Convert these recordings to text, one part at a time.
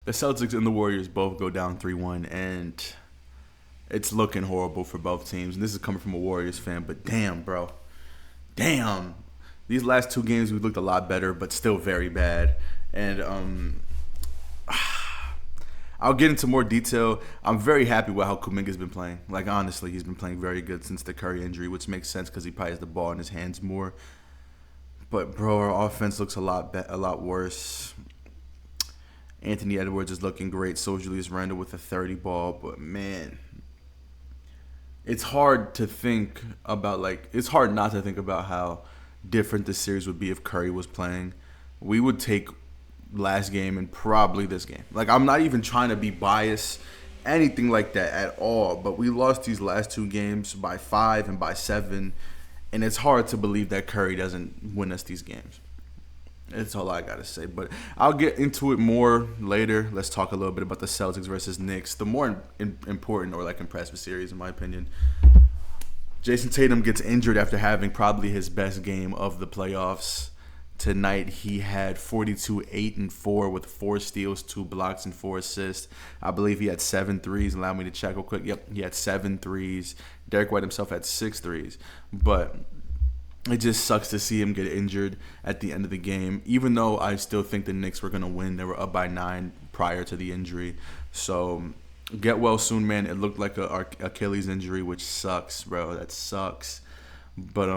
The Celtics and the Warriors both go down 3-1, and it's looking horrible for both teams. And this is coming from a Warriors fan, but damn, bro. Damn. These last two games we looked a lot better, but still very bad. And I'll get into more detail. I'm very happy with how Kuminga's been playing. Like, honestly, he's been playing very good since the Curry injury, which makes sense because he probably has the ball in his hands more. But, bro, our offense looks a lot worse. Anthony Edwards is looking great. So is Julius Randle with a 30 ball. But, man, it's hard to think about, it's hard not to think about how different this series would be if Curry was playing. We would take last game and probably this game. Like, I'm not even trying to be biased, anything like that at all. But we lost these last two games by 5 and by 7. And it's hard to believe that Curry doesn't win us these games. That's all I got to say. But I'll get into it more later. Let's talk a little bit about the Celtics versus Knicks. The more important or impressive series, in my opinion. Jason Tatum gets injured after having probably his best game of the playoffs. Tonight he had 42, 8, and 4 with 4 steals, 2 blocks, and 4 assists. I believe he had 7 threes. Allow me to check real quick. Yep, he had 7 threes. Derek White himself had 6 threes. But it just sucks to see him get injured at the end of the game. Even though I still think the Knicks were going to win. They were up by 9 prior to the injury. So get well soon, man. It looked like a Achilles injury, which sucks, bro. That sucks. But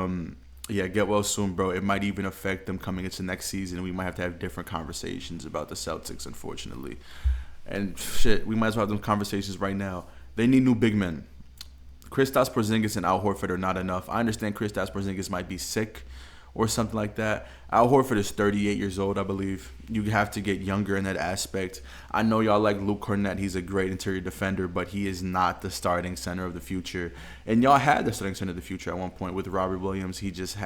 yeah, get well soon, bro. It might even affect them coming into next season. We might have to have different conversations about the Celtics, unfortunately. And shit, we might as well have them conversations right now. They need new big men. Kristaps Porzingis and Al Horford are not enough. I understand Kristaps Porzingis might be sick or something like that. Al Horford is 38 years old, I believe. You have to get younger in that aspect. I know y'all like Luke Cornett. He's a great interior defender, but he is not the starting center of the future. And y'all had the starting center of the future at one point with Robert Williams. He just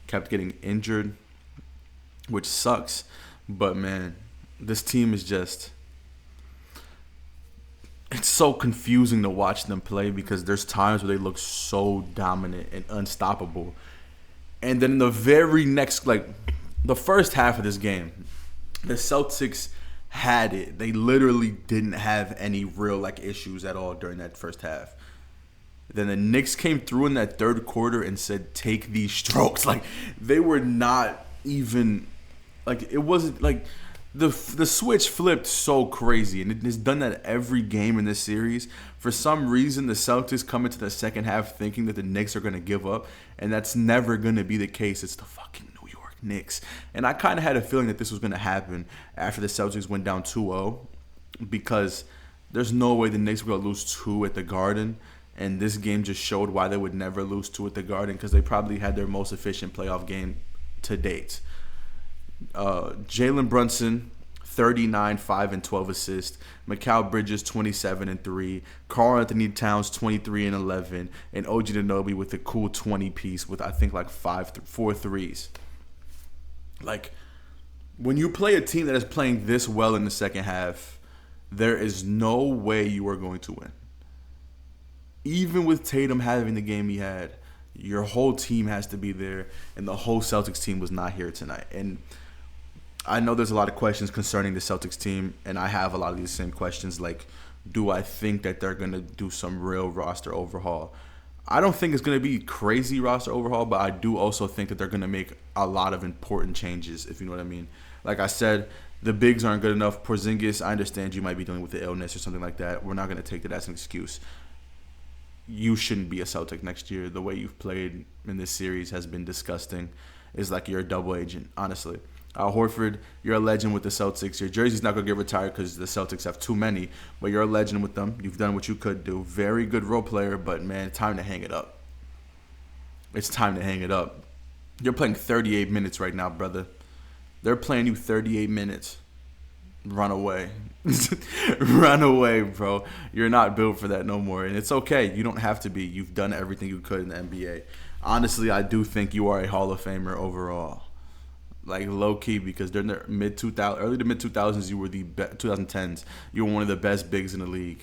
kept getting injured, which sucks. But, man, this team is just... It's so confusing to watch them play because there's times where they look so dominant and unstoppable. And then the very next, the first half of this game, the Celtics had it. They literally didn't have any real, issues at all during that first half. Then the Knicks came through in that third quarter and said, take these strokes. They were not even, it wasn't, the switch flipped so crazy, and it has done that every game in this series. For some reason, the Celtics come into the second half thinking that the Knicks are going to give up, and that's never going to be the case. It's the fucking New York Knicks. And I kind of had a feeling that this was going to happen after the Celtics went down 2-0, because there's no way the Knicks were going to lose 2 at the Garden, and this game just showed why they would never lose 2 at the Garden, because they probably had their most efficient playoff game to date. Jalen Brunson, 39, 5, and 12 assists. Mikal Bridges, 27 and 3. Karl Anthony Towns, 23 and 11. And OG Anunoby with a cool 20 piece with, I think, 4 threes. When you play a team that is playing this well in the second half, there is no way you are going to win. Even with Tatum having the game he had, your whole team has to be there, and the whole Celtics team was not here tonight. And I know there's a lot of questions concerning the Celtics team, and I have a lot of these same questions, do I think that they're going to do some real roster overhaul? I don't think it's going to be crazy roster overhaul, but I do also think that they're going to make a lot of important changes, if you know what I mean. Like I said, the bigs aren't good enough. Porzingis, I understand you might be dealing with the illness or something like that. We're not going to take that as an excuse. You shouldn't be a Celtic next year. The way you've played in this series has been disgusting. It's like you're a double agent, honestly. Al Horford, you're a legend with the Celtics. Your jersey's not going to get retired because the Celtics have too many, but you're a legend with them. You've done what you could do. Very good role player, but, man, it's time to hang it up. It's time to hang it up. You're playing 38 minutes right now, brother. They're playing you 38 minutes. Run away. Run away, bro. You're not built for that no more, and it's okay. You don't have to be. You've done everything you could in the NBA. Honestly, I do think you are a Hall of Famer overall. Low key, because during the early to mid 2000s, you were 2010s. You were one of the best bigs in the league.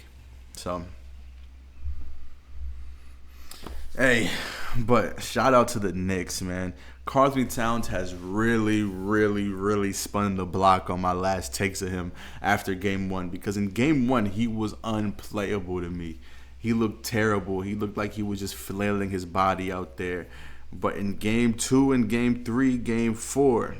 So Hey, but shout out to the Knicks, man. Karl Anthony Towns has really, really, really spun the block on my last takes of him after game one, because in game one he was unplayable to me. He looked terrible. He looked like he was just flailing his body out there. But in game two and game three, game four,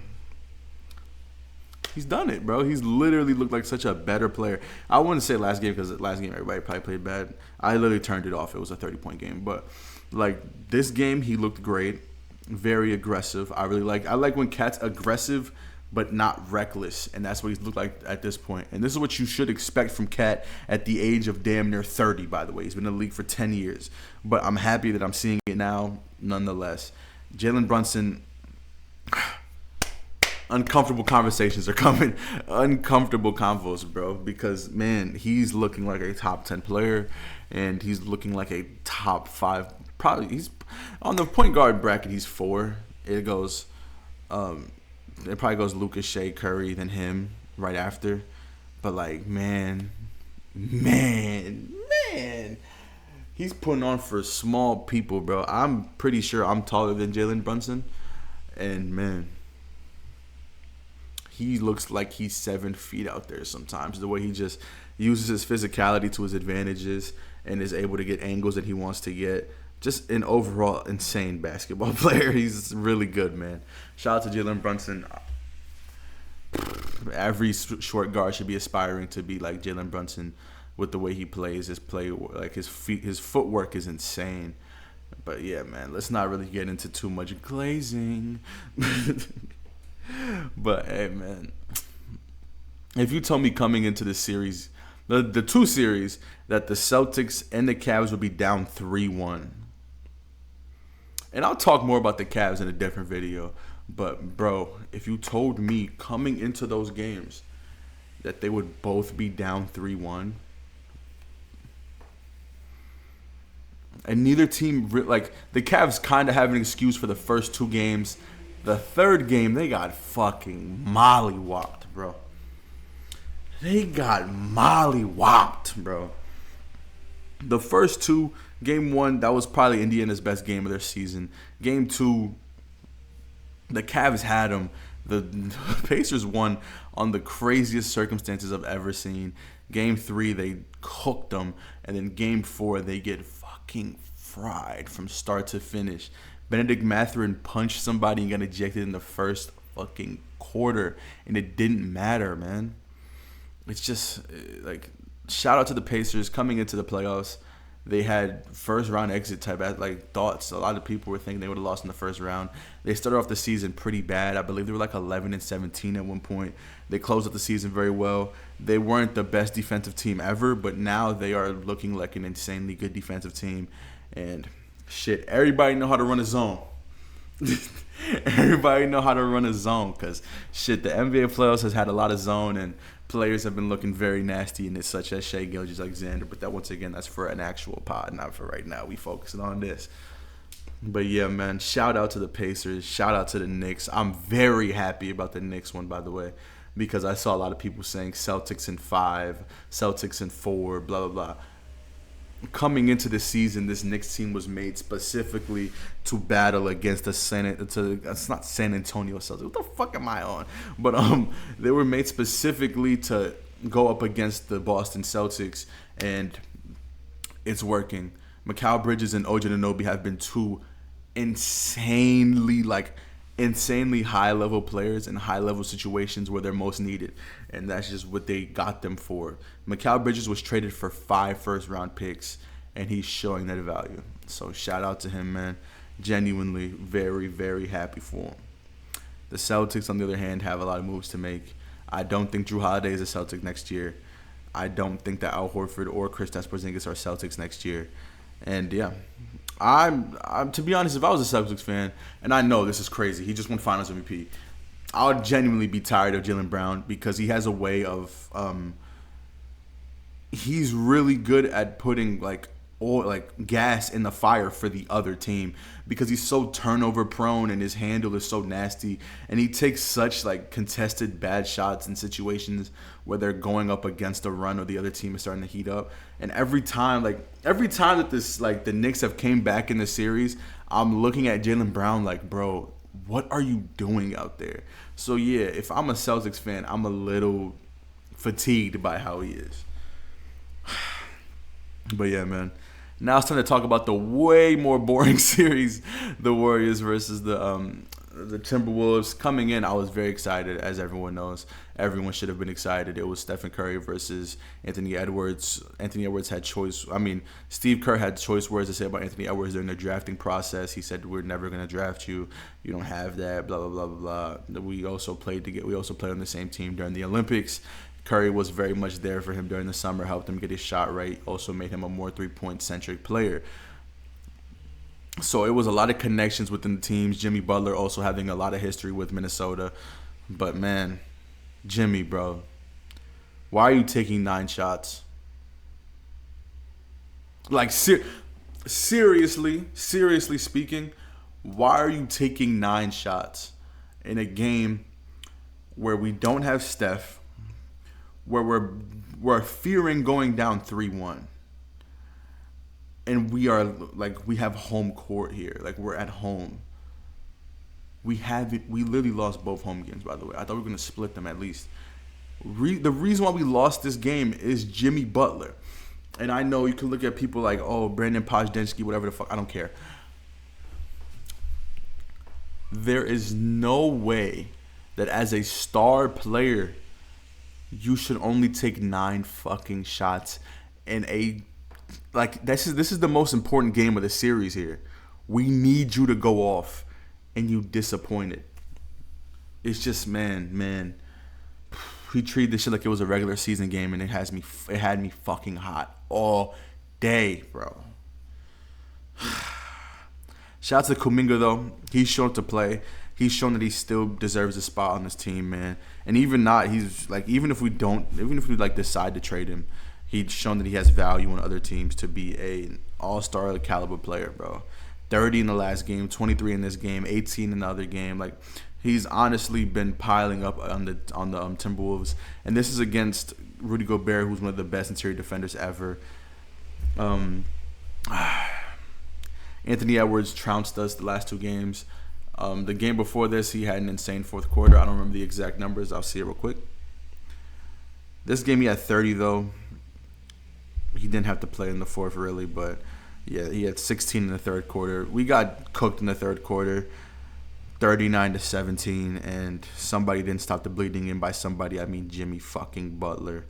he's done it, bro. He's literally looked like such a better player. I wouldn't say last game, because last game everybody probably played bad. I literally turned it off. It was a 30-point game. But like this game, he looked great, very aggressive. I like when Cat's aggressive but not reckless, and that's what he's looked like at this point. And this is what you should expect from Cat at the age of damn near 30. By the way, he's been in the league for 10 years. But I'm happy that I'm seeing it now, nonetheless. Jalen Brunson. Uncomfortable conversations are coming. Uncomfortable convos, bro. Because, man, he's looking like a top 10 player. And he's looking like a top 5. Probably, he's on the point guard bracket, he's 4. It probably goes Lucas, Shea, Curry, then him right after. But, like, man. He's putting on for small people, bro. I'm pretty sure I'm taller than Jalen Brunson. And, man, he looks like he's 7 feet out there sometimes. The way he just uses his physicality to his advantages and is able to get angles that he wants to get. Just an overall insane basketball player. He's really good, man. Shout out to Jalen Brunson. Every short guard should be aspiring to be like Jalen Brunson with the way he plays. His footwork is insane. But yeah, man, let's not really get into too much glazing. But hey, man, if you told me coming into the series, the two series, that the Celtics and the Cavs would be down 3-1, and I'll talk more about the Cavs in a different video, but bro, if you told me coming into those games that they would both be down 3-1, and neither team, like, the Cavs kind of have an excuse for the first 2 games. The third game, they got fucking mollywopped, bro. They got mollywopped, bro. The first 2, game 1, that was probably Indiana's best game of their season. Game 2, the Cavs had them. The Pacers won on the craziest circumstances I've ever seen. Game 3, they cooked them. And then game 4, they get fucking fried from start to finish. Benedict Mathurin punched somebody and got ejected in the first fucking quarter, and it didn't matter, man. It's just, like, shout out to the Pacers coming into the playoffs. They had first round exit type thoughts. A lot of people were thinking they would have lost in the first round. They started off the season pretty bad. I believe they were like 11-17 at one point. They closed out the season very well. They weren't the best defensive team ever, but now they are looking like an insanely good defensive team. And shit, everybody know how to run a zone. Everybody know how to run a zone, because shit, the NBA playoffs has had a lot of zone, and players have been looking very nasty in it, such as Shai Gilgeous-Alexander. But that, once again, that's for an actual pod, not for right now. We focusing on this. But yeah, man, shout out to the Pacers. Shout out to the Knicks. I'm very happy about the Knicks one, by the way, because I saw a lot of people saying Celtics in 5, Celtics in 4, blah, blah, blah. Coming into the season, this Knicks team was made specifically to battle against it's not San Antonio Celtics. What the fuck am I on? But they were made specifically to go up against the Boston Celtics, and it's working. Mikal Bridges and OG Anunoby have been 2 insanely high level players in high level situations where they're most needed, and that's just what they got them for. Mikal Bridges was traded for 5 first round picks, and he's showing that value. So shout out to him, man. Genuinely very, very happy for him. The Celtics, on the other hand, have a lot of moves to make. I don't think Drew Holiday is a Celtic next year. I don't think that Al Horford or Kristaps Porzingis are Celtics next year. And yeah, I'm to be honest, if I was a Celtics fan, and I know this is crazy, he just won Finals MVP, I would genuinely be tired of Jaylen Brown, because he has a way of he's really good at putting like or like gas in the fire for the other team because he's so turnover prone and his handle is so nasty and he takes such like contested bad shots in situations where they're going up against a run or the other team is starting to heat up. And every time that this like the Knicks have came back in the series, I'm looking at Jaylen Brown like, bro, what are you doing out there? So yeah, if I'm a Celtics fan, I'm a little fatigued by how he is. But yeah, man. Now it's time to talk about the way more boring series, the Warriors versus the Timberwolves. Coming in, I was very excited, as everyone knows. Everyone should have been excited. It was Stephen Curry versus Anthony Edwards. Anthony Edwards had choice. I mean, Steve Kerr had choice words to say about Anthony Edwards during the drafting process. He said, "We're never going to draft you. You don't have that." Blah blah blah blah blah. We also played on the same team during the Olympics. Curry was very much there for him during the summer, helped him get his shot right, also made him a more three-point centric player. So it was a lot of connections within the teams. Jimmy Butler also having a lot of history with Minnesota. But man, Jimmy, bro, why are you taking 9 shots? Like, seriously speaking, why are you taking 9 shots in a game where we don't have Steph, where we're fearing going down 3-1, and we have home court here, like we're at home. We literally lost both home games, by the way. I thought we were gonna split them at least. The reason why we lost this game is Jimmy Butler, and I know you can look at people like, oh, Brandon Podziemski, whatever the fuck. I don't care. There is no way that as a star player, you should only take 9 fucking shots in a this is the most important game of the series here. We need you to go off, and you disappointed. It's just man. He treated this shit like it was a regular season game, and it had me fucking hot all day, bro. Shout out to Kuminga though. He's shown to play. He's shown that he still deserves a spot on this team, man. And even if we decide to trade him, he's shown that he has value on other teams to be an all-star caliber player, bro. 30 in the last game, 23 in this game, 18 in the other game. Like, he's honestly been piling up on the Timberwolves, and this is against Rudy Gobert, who's one of the best interior defenders ever. Anthony Edwards trounced us the last 2 games. The game before this, he had an insane fourth quarter. I don't remember the exact numbers. I'll see it real quick. This game, he had 30, though. He didn't have to play in the fourth, really. But, yeah, he had 16 in the third quarter. We got cooked in the third quarter, 39-17. And somebody didn't stop the bleeding. And by somebody, I mean Jimmy fucking Butler.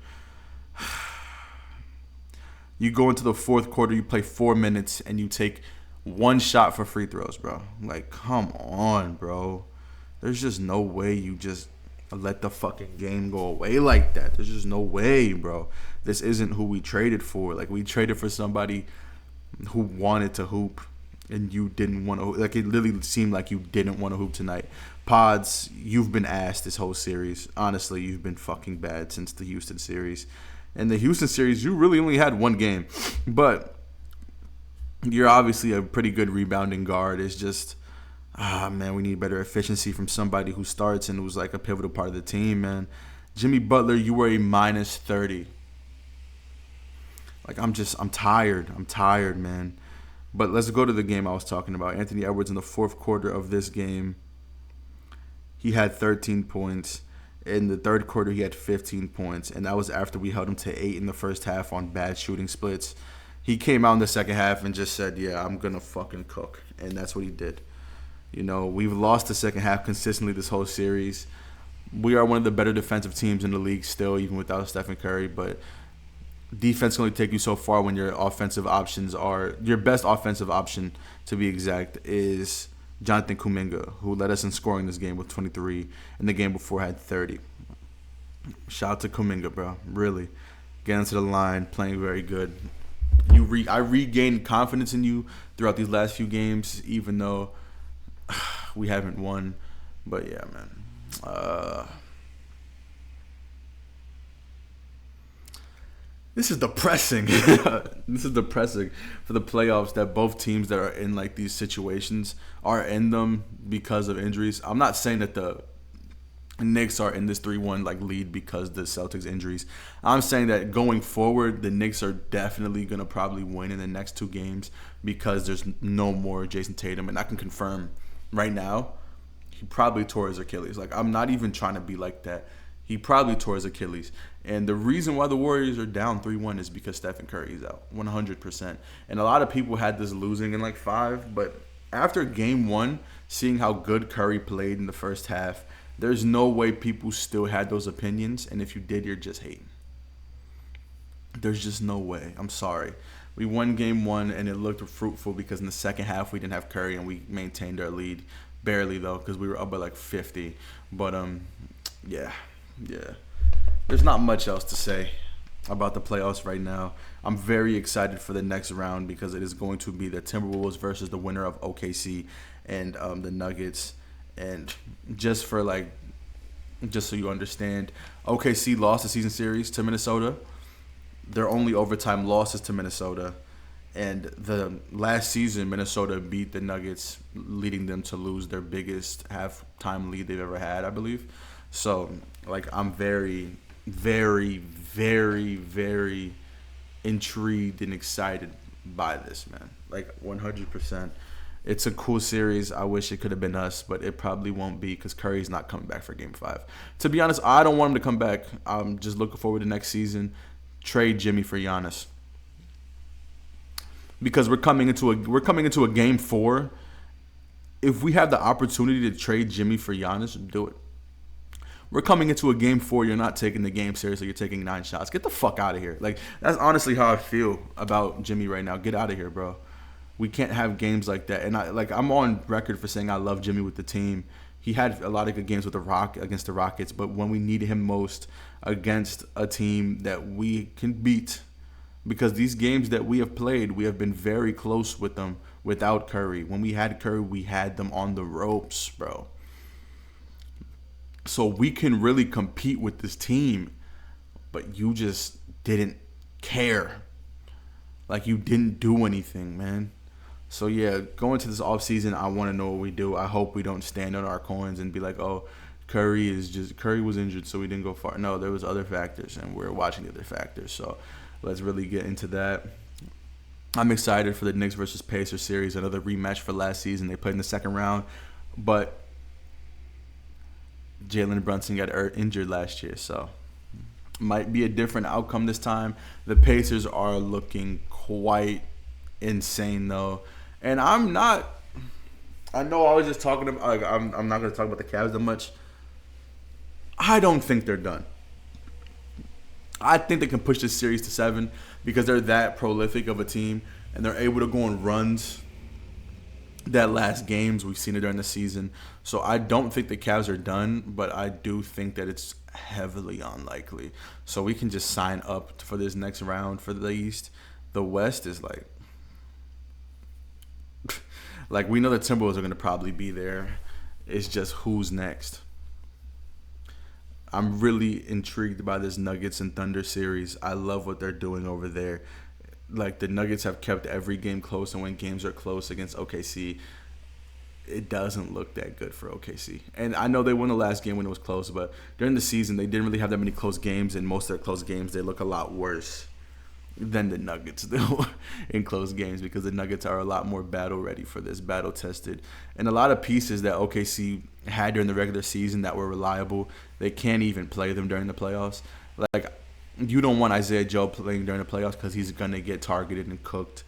You go into the fourth quarter, you play 4 minutes, and you take 1 shot for free throws, bro. Like, come on, bro. There's just no way you just let the fucking game go away like that. There's just no way, bro. This isn't who we traded for. Like, we traded for somebody who wanted to hoop, and you didn't want to. Like, it literally seemed like you didn't want to hoop tonight. Pods, you've been asked this whole series. Honestly, you've been fucking bad since the Houston series. And the Houston series, you really only had 1 game. But you're obviously a pretty good rebounding guard. It's just, man, we need better efficiency from somebody who starts and who's like a pivotal part of the team, man. Jimmy Butler, you were a minus 30. Like, I'm tired. I'm tired, man. But let's go to the game I was talking about. Anthony Edwards in the fourth quarter of this game, he had 13 points. In the third quarter, he had 15 points. And that was after we held him to 8 in the first half on bad shooting splits. He came out in the second half and just said, yeah, I'm going to fucking cook. And that's what he did. You know, we've lost the second half consistently this whole series. We are one of the better defensive teams in the league still, even without Stephen Curry. But defense can only take you so far when your offensive options are – your best offensive option, to be exact, is Jonathan Kuminga, who led us in scoring this game with 23, and the game before had 30. Shout out to Kuminga, bro. Really. Getting to the line, playing very good. I regained confidence in you throughout these last few games, even though we haven't won. But yeah, man. This is depressing. This is depressing for the playoffs that both teams that are in like these situations are in them because of injuries. I'm not saying that the Knicks are in this 3-1 like lead because the Celtics injuries. I'm saying that going forward, the Knicks are definitely gonna probably win in the next two games because there's no more Jason Tatum, and I can confirm right now he probably tore his Achilles. Like I'm not even trying to be like that. He probably tore his Achilles, and the reason why the Warriors are down 3-1 is because Stephen Curry is out 100%. And a lot of people had this losing in like 5, but after Game 1, seeing how good Curry played in the first half. There's no way people still had those opinions, and if you did, you're just hating. There's just no way. I'm sorry. We won Game 1, and it looked fruitful because in the second half we didn't have Curry, and we maintained our lead. Barely, though, because we were up by like 50. But, yeah. There's not much else to say about the playoffs right now. I'm very excited for the next round because it is going to be the Timberwolves versus the winner of OKC and the Nuggets. And just so you understand, OKC lost the season series to Minnesota. Their only overtime loss is to Minnesota. And the last season, Minnesota beat the Nuggets, leading them to lose their biggest halftime lead they've ever had, I believe. So, like, I'm very, very, very, very intrigued and excited by this, man. Like, 100%. It's a cool series. I wish it could have been us, but it probably won't be because Curry's not coming back for Game 5. To be honest, I don't want him to come back. I'm just looking forward to next season. Trade Jimmy for Giannis. Because we're coming into a Game 4. If we have the opportunity to trade Jimmy for Giannis, do it. We're coming into a Game 4. You're not taking the game seriously. You're taking 9 shots. Get the fuck out of here. Like, that's honestly how I feel about Jimmy right now. Get out of here, bro. We can't have games like that. And I'm on record for saying I love Jimmy with the team. He had a lot of good games with against the Rockets, but when we needed him most against a team that we can beat, because these games that we have played, we have been very close with them without Curry. When we had Curry, we had them on the ropes, bro. So we can really compete with this team, but you just didn't care. Like, you didn't do anything, man. So, yeah, going to this offseason, I want to know what we do. I hope we don't stand on our coins and be like, oh, Curry was injured, so we didn't go far. No, there was other factors, and we're watching the other factors. So, let's really get into that. I'm excited for the Knicks versus Pacers series, another rematch for last season. They played in the second round, but Jalen Brunson got injured last year, so might be a different outcome this time. The Pacers are looking quite insane, though. And I know I was just talking about, like, I'm not going to talk about the Cavs that much. I don't think they're done. I think they can push this series to 7 because they're that prolific of a team and they're able to go on runs that last games. We've seen it during the season. So I don't think the Cavs are done, but I do think that it's heavily unlikely. So we can just sign up for this next round for the East. The West is like we know the Timberwolves are going to probably be there. It's just who's next. I'm really intrigued by this Nuggets and Thunder series. I love what they're doing over there. Like, the Nuggets have kept every game close, and when games are close against OKC, it doesn't look that good for OKC. And I know they won the last game when it was close, but during the season, they didn't really have that many close games, and most of their close games, they look a lot worse than the Nuggets do in close games because the Nuggets are a lot more battle ready for this, battle tested. And a lot of pieces that OKC had during the regular season that were reliable, they can't even play them during the playoffs. Like, you don't want Isaiah Joe playing during the playoffs because he's going to get targeted and cooked.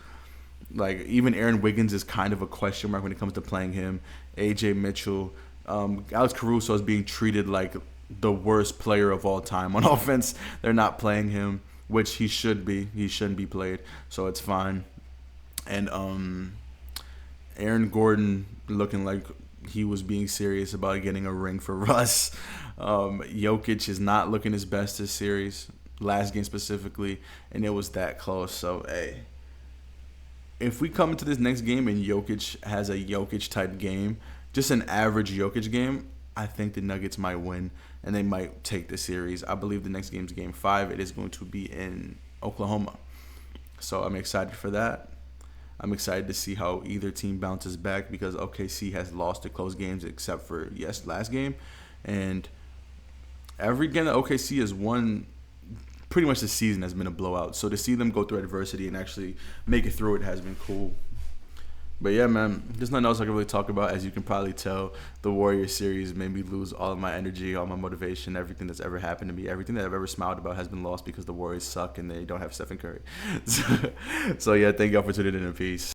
Like, even Aaron Wiggins is kind of a question mark when it comes to playing him. AJ Mitchell. Alex Caruso is being treated like the worst player of all time on offense. They're not playing him, which he should be. He shouldn't be played, so it's fine. And Aaron Gordon looking like he was being serious about getting a ring for Russ. Jokic is not looking his best this series, last game specifically, and it was that close. So, hey, if we come into this next game and Jokic has a Jokic-type game, just an average Jokic game, I think the Nuggets might win, and they might take the series. I believe the next game's Game 5. It is going to be in Oklahoma. So I'm excited for that. I'm excited to see how either team bounces back because OKC has lost to close games except for last game, and every game that OKC has won, pretty much the season has been a blowout. So to see them go through adversity and actually make it through it has been cool. But yeah, man, there's nothing else I can really talk about. As you can probably tell, the Warriors series made me lose all of my energy, all my motivation, everything that's ever happened to me. Everything that I've ever smiled about has been lost because the Warriors suck and they don't have Stephen Curry. So yeah, thank y'all for tuning in and peace.